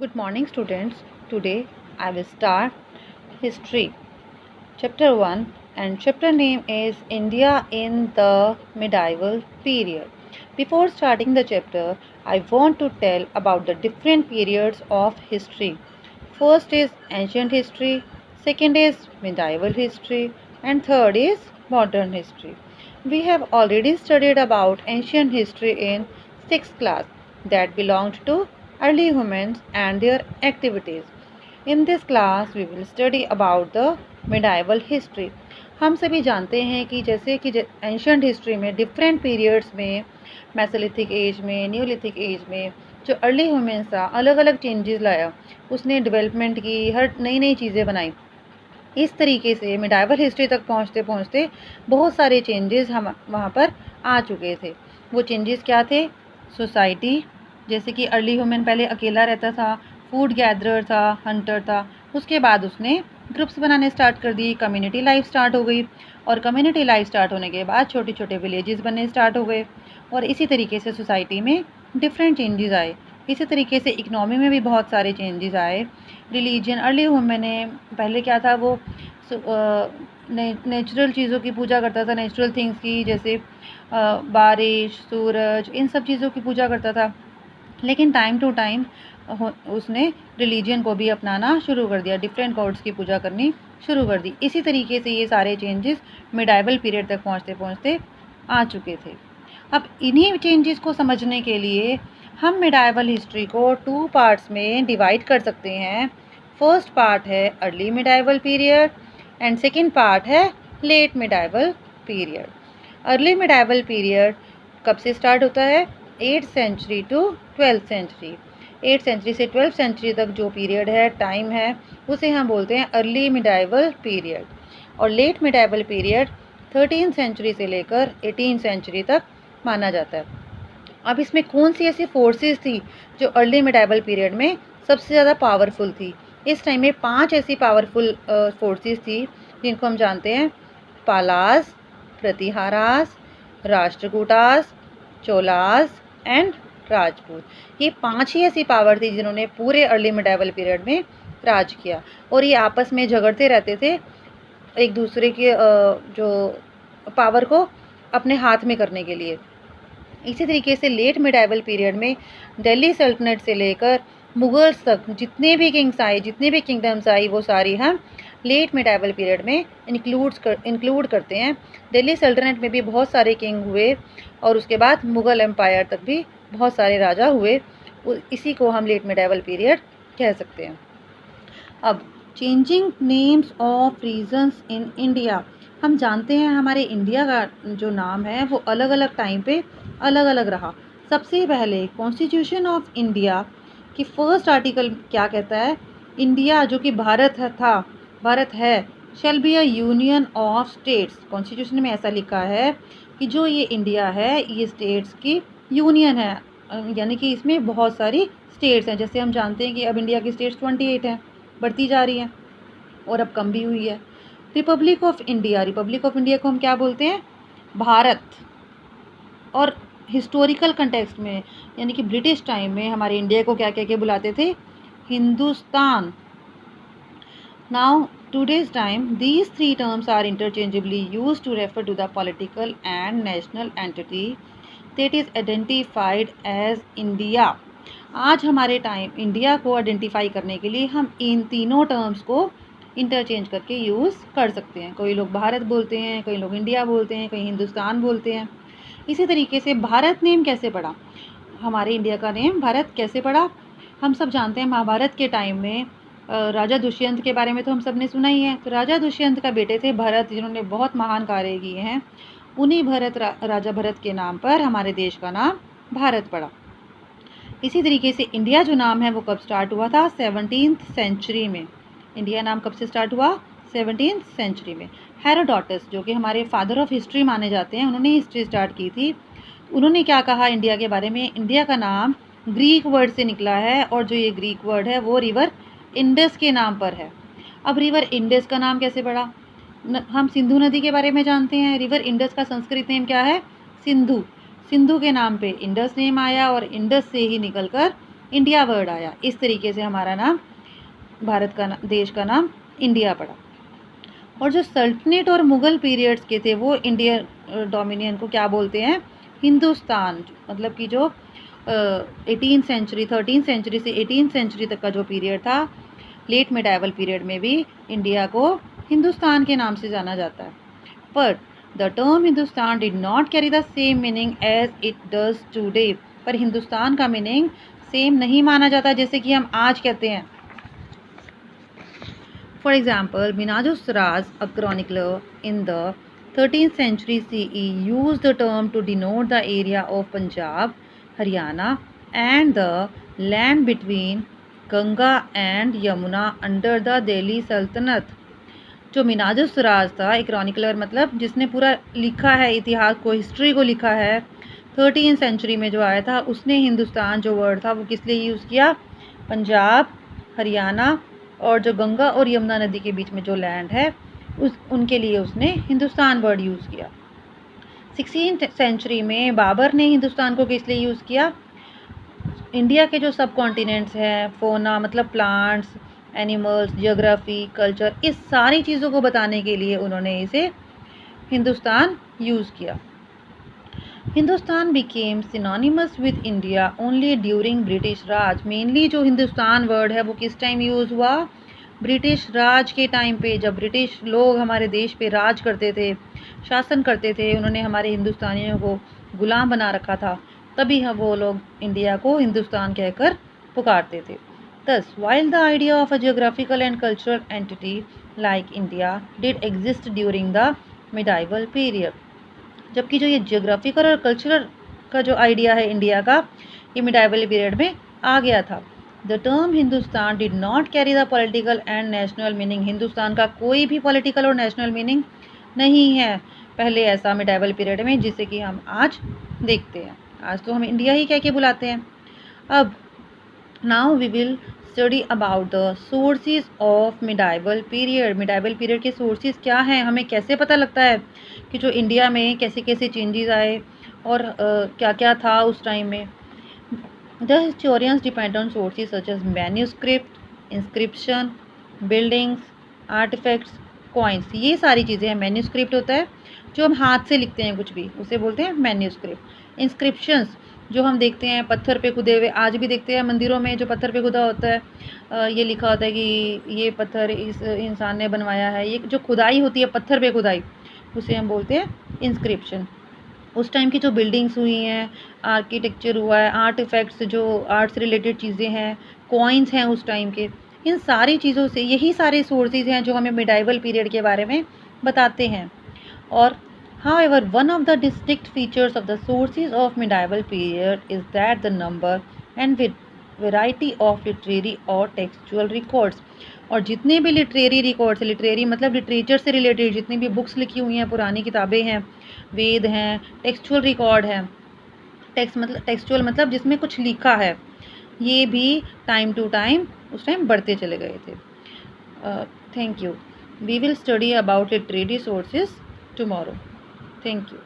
Good morning, students. Today I will start History, Chapter 1, and chapter name is India in the Medieval Period. Before starting the chapter, I want to tell about the different periods of history. First is ancient history, second is medieval history, and third is modern history. We have already studied about ancient history in 6th class that belonged to early humans and their activities. In this class we will study about the medieval history. हम सभी जानते हैं कि जैसे कि ancient history में different periods में Mesolithic as में न्यूलिथिक एज में जो अर्ली ह्यूमंस था अलग अलग चेंजेस लाया, उसने डेवलपमेंट की, हर नई नई चीज़ें बनाई। इस तरीके से मिडाइवल हिस्ट्री तक पहुंचते पहुंचते बहुत सारे चेंजेस हम वहाँ पर आ चुके थे। वो चेंजेस क्या थे? सोसाइटी, जैसे कि अर्ली ह्यूमन पहले अकेला रहता था, फूड गैदरर था, हंटर था। उसके बाद उसने ग्रुप्स बनाने स्टार्ट कर दी, कम्युनिटी लाइफ स्टार्ट हो गई, और कम्युनिटी लाइफ स्टार्ट होने के बाद छोटे छोटे विलेजेस बनने स्टार्ट हो गए, और इसी तरीके से सोसाइटी में डिफरेंट चेंजेस आए। इसी तरीके से इकनॉमी में भी बहुत सारे चेंजेस आए। रिलीजन, अर्ली ह्यूमन ने पहले क्या था, वो नेचुरल चीज़ों की पूजा करता था, नेचुरल थिंग्स की, जैसे बारिश, सूरज, इन सब चीज़ों की पूजा करता था। लेकिन टाइम टू टाइम उसने रिलीजन को भी अपनाना शुरू कर दिया, डिफरेंट गॉड्स की पूजा करनी शुरू कर दी। इसी तरीके से ये सारे चेंजेस मिडाइवल पीरियड तक पहुँचते पहुँचते आ चुके थे। अब इन्हीं चेंजेस को समझने के लिए हम मिडाइवल हिस्ट्री को 2 पार्ट्स में डिवाइड कर सकते हैं। फर्स्ट पार्ट है early medieval period and second part है late medieval period. Early medieval period कब से स्टार्ट होता है? 8th century to 12th century. 8th century से 12th सेंचुरी तक जो पीरियड है, टाइम है, उसे हम बोलते हैं अर्ली मिडाइवल पीरियड। और late medieval period 13th century से लेकर 18th सेंचुरी तक माना जाता है। अब इसमें कौन सी ऐसी फोर्सेस थी जो अर्ली मिडाइवल पीरियड में सबसे ज़्यादा पावरफुल थी? इस टाइम में 5 ऐसी पावरफुल फोर्सेस थी जिनको हम जानते हैं: पालास, प्रतिहारास, राष्ट्रकूटास, चोलास एंड राजपूत। ये 5 ही ऐसी पावर थी जिन्होंने पूरे अर्ली मिडाइवल पीरियड में राज किया, और ये आपस में झगड़ते रहते थे एक दूसरे के जो पावर को अपने हाथ में करने के लिए। इसी तरीके से लेट मिडाइवल पीरियड में दिल्ली सल्तनत से लेकर मुगल्स तक जितने भी किंग्स आए, जितने भी किंगडम्स आई, वो सारी हम लेट मिडाइवल पीरियड में इंक्लूड करते हैं। दिल्ली सल्तनत में भी बहुत सारे किंग हुए, और उसके बाद मुग़ल एम्पायर तक भी बहुत सारे राजा हुए। इसी को हम लेट मिडाइवल पीरियड कह सकते हैं। अब changing names of regions in India. हम जानते हैं हमारे इंडिया का जो नाम है वो अलग अलग टाइम पे अलग अलग रहा। सबसे पहले कॉन्स्टिट्यूशन ऑफ इंडिया की फर्स्ट आर्टिकल क्या कहता है? इंडिया जो कि भारत है, shall be a union of states. Constitution में ऐसा लिखा है कि जो ये इंडिया है ये स्टेट्स की यूनियन है, यानी कि इसमें बहुत सारी स्टेट्स हैं। जैसे हम जानते हैं कि अब इंडिया की स्टेट्स 28 हैं, बढ़ती जा रही हैं, और अब कम भी हुई है। रिपब्लिक ऑफ इंडिया को हम क्या बोलते हैं? भारत। और हिस्टोरिकल कंटेक्स्ट में, यानी कि ब्रिटिश टाइम में, हमारे इंडिया को क्या कह के बुलाते थे? Hindustan. Now today's time these 3 terms are interchangeably used to refer to the political and national entity that is identified as India। आज हमारे टाइम इंडिया को आइडेंटिफाई करने के लिए हम इन तीनों टर्म्स को इंटरचेंज करके यूज़ कर सकते हैं। कोई लोग भारत बोलते हैं, कोई लोग इंडिया बोलते हैं, कोई हिंदुस्तान बोलते हैं। इसी तरीके से भारत नेम कैसे पड़ा? हमारे इंडिया का नेम भारत कैसे पड़ा? हम सब जानते हैं महाभारत के टाइम में राजा दुष्यंत के बारे में तो हम सब ने सुना ही है। तो राजा दुष्यंत का बेटे थे भरत, जिन्होंने बहुत महान कार्य किए हैं। उन्हीं राजा भरत के नाम पर हमारे देश का नाम भारत पड़ा। इसी तरीके से इंडिया जो नाम है वो कब स्टार्ट हुआ था? 17th सेंचुरी में। इंडिया नाम कब से स्टार्ट हुआ? 17th सेंचुरी में। हेरोडोटस, जो कि हमारे फादर ऑफ हिस्ट्री माने जाते हैं, उन्होंने हिस्ट्री स्टार्ट की थी। उन्होंने क्या कहा इंडिया के बारे में? इंडिया का नाम ग्रीक वर्ड से निकला है, और जो ये ग्रीक वर्ड है वो रिवर इंडस के नाम पर है। अब रिवर इंडस का नाम कैसे पड़ा? हम सिंधु नदी के बारे में जानते हैं। रिवर इंडस का संस्कृत नेम क्या है? सिंधु। सिंधु के नाम पे इंडस नेम आया, और इंडस से ही निकलकर इंडिया वर्ड आया। इस तरीके से हमारा नाम भारत का देश का नाम इंडिया पड़ा। और जो सल्तनत और मुग़ल पीरियड्स के थे वो इंडियन डोमिनियन को क्या बोलते हैं? हिंदुस्तान। मतलब कि जो 18th सेंचुरी 13th सेंचुरी से 18th सेंचुरी तक का जो पीरियड था, लेट मिडाइवल पीरियड में भी इंडिया को हिंदुस्तान के नाम से जाना जाता है। पर the term Hindustan did not carry the same meaning as it does today. पर हिंदुस्तान का मीनिंग सेम नहीं माना जाता जैसे कि हम आज कहते हैं। For example, Minhajus Siraz, a chronicler in the 13th century CE, used the term to denote the area of Punjab, Haryana, and the land between Ganga and Yamuna under the Delhi Sultanate. जो मिनाजुस सिराज था, एक chronicler मतलब जिसने पूरा लिखा है इतिहास को, हिस्ट्री को लिखा है, 13th सेंचुरी में जो आया था, उसने हिंदुस्तान जो वर्ड था वो किस लिए यूज़ किया? पंजाब, हरियाणा और जो गंगा और यमुना नदी के बीच में जो लैंड है उनके लिए उसने हिंदुस्तान वर्ड यूज़ किया। 16th सेंचुरी में बाबर ने हिंदुस्तान को किस लिए यूज़ किया? इंडिया के जो सब कॉन्टिनेंट्स हैं, फोना मतलब प्लांट्स, एनिमल्स, जियोग्राफी, कल्चर, इस सारी चीज़ों को बताने के लिए उन्होंने इसे हिंदुस्तान यूज़ किया। Hindustan became synonymous with India only during British Raj. Mainly जो हिंदुस्तान वर्ड है वो किस टाइम यूज़ हुआ? ब्रिटिश राज के टाइम पे, जब ब्रिटिश लोग हमारे देश पे राज करते थे, शासन करते थे, उन्होंने हमारे हिंदुस्तानियों को गुलाम बना रखा था, तभी वो लोग इंडिया को हिंदुस्तान कहकर पुकारते थे। Thus, while the idea of a geographical and cultural entity like India did exist during the medieval period, जबकि जो ये जियोग्राफिकल और कल्चरल का जो आइडिया है इंडिया का, ये मिडाइवल पीरियड में आ गया था। The term Hindustan did not carry the political and national meaning. Hindustan का कोई भी पॉलिटिकल और नेशनल मीनिंग नहीं है पहले ऐसा मिडाइवल पीरियड में, जिसे कि हम आज देखते हैं। आज तो हम इंडिया ही कह के बुलाते हैं। अब now we will study about the sources of medieval period. Medieval period के सोर्सेज क्या हैं, हमें कैसे पता लगता है कि जो इंडिया में कैसे कैसे चेंजेस आए और क्या क्या था उस टाइम में। The historians depend on sources such as manuscript, inscription, buildings, artifacts, coins. ये सारी चीज़ें हैं। मैन्यूस्क्रिप्ट होता है जो हम हाथ से लिखते हैं कुछ भी, उसे बोलते हैं मैन्यूस्क्रिप्ट। इंस्क्रिप्शंस जो हम देखते हैं पत्थर पे खुदे हुए, आज भी देखते हैं मंदिरों में जो पत्थर पे खुदा होता है, ये लिखा होता है कि ये पत्थर इस इंसान ने बनवाया है। ये जो खुदाई होती है पत्थर पे खुदाई, उसे हम बोलते हैं इंस्क्रिप्शन। उस टाइम की जो बिल्डिंग्स हुई हैं, आर्किटेक्चर हुआ है, आर्टिफैक्ट्स जो आर्ट से रिलेटेड चीज़ें हैं, कॉइन्स हैं उस टाइम के, इन सारी चीज़ों से, यही सारे सोर्सेज हैं जो हमें मिडाइवल पीरियड के बारे में बताते हैं। और however, one of the distinct features of the sources of medieval period is that the number and variety of literary or textual records। और जितने भी लिटरेरी रिकॉर्ड्स, लिटरेरी मतलब लिटरेचर से रिलेटेड जितनी भी बुक्स लिखी हुई हैं, पुरानी किताबें हैं, वेद हैं, टेक्सचुअल रिकॉर्ड हैं, टेक्सचुअल मतलब जिसमें कुछ लिखा है, ये भी टाइम टू टाइम उस टाइम बढ़ते चले गए थे। Thank you. We will study about literary sources tomorrow. Thank you.